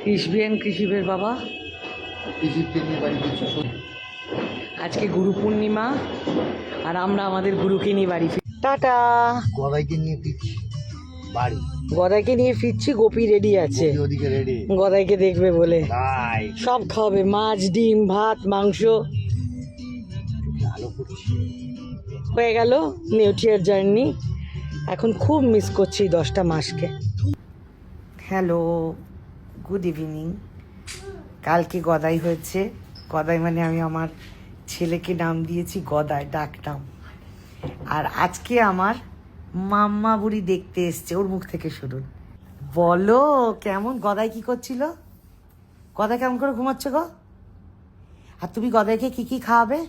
কৃষিবেন কৃষিবের বাবা আজকে গুরু পূর্ণিমা আর আমরা আমাদের গুরুকে নিয়ে বাড়ি ফিরছি। টাটা। গদাইকে নিয়ে ফিরছি বাড়ি। গদাইকে নিয়ে ফিরছি, গোপী রেডি আছে ওদিকে রেডি গদাইকে দেখবে বলে। তাই সব খাওয়াবে, মাছ, ডিম, ভাত, মাংস। আলো করছি। হয়ে গেল নিউট্রিয়ার জার্নি। এখন খুব মিস করছি 10টা মাসকে। Hello, good evening. কালকে গদাই হয়েছে। গদাই মানে আমি আমার ছেলেকে নাম দিয়েছি গদাই, ডাক নাম। আর আজকে আমার মাম্মা বুড়ি দেখতে এসছে, ওর মুখ থেকে শুনুন। বলো কেমন গদাই কি করছিল? গদাই কেমন করে ঘুমাচ্ছে গো? আর তুমি গদাইকে কি কি খাওয়াবে?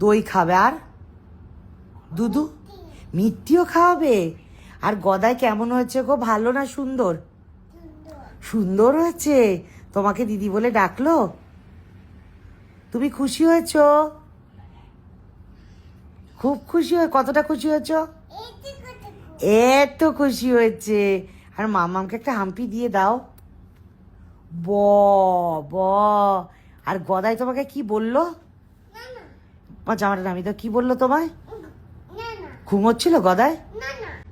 দই খাবে, আর দুধু মিষ্টিও খাওয়াবে। আর গদাই কেমন হয়েছে গো, ভালো না সুন্দর? সুন্দর হয়েছে। তোমাকে দিদি বলে ডাকলো? তুমি খুশি হয়েছো? খুব খুশি হয়ে কতটা খুশি হয়েছো? এত খুশি হয়েছে। আর মামামকে একটা হাম্পি দিয়ে দাও। ব ব আর গদাই তোমাকে কি বললো? জামাটা নামিয়ে দাও। কি বললো তোমায়? ঘুমোচ্ছিল গদাই?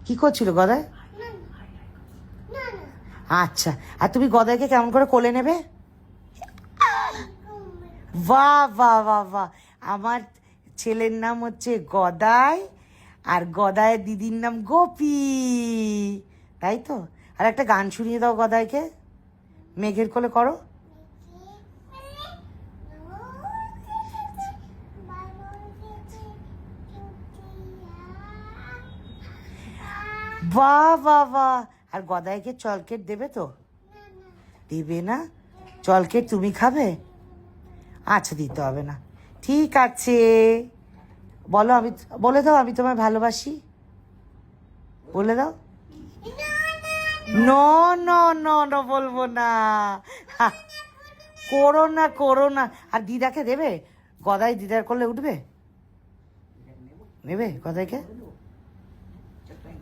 কি করছিল গদাই? আচ্ছা, আর তুমি গদাইকে কেমন করে কোলে নেবে? বাহ বাহ বাহ বাহ। আমার ছেলের নাম হচ্ছে গদাই, আর গদাইয়ের দিদির নাম গোপী, তাই তো? আর একটা গান শুনিয়ে দাও গদাইকে, মেঘের কোলে করো। বাহ বাহ বাহ। আর গদাইকে চলকেট দেবে তো? দেবে না? চলকেট তুমি খাবে? আচ্ছা, দিতে হবে না, ঠিক আছে। বলো, আমি বলে দাও আমি তোমায় ভালোবাসি, বলে দাও। নো নো নো নো, বলবো না। করো না করো না। আর দিদাকে দেবে? গদাই দিদার করলে উঠবে? নেবে গদাইকে?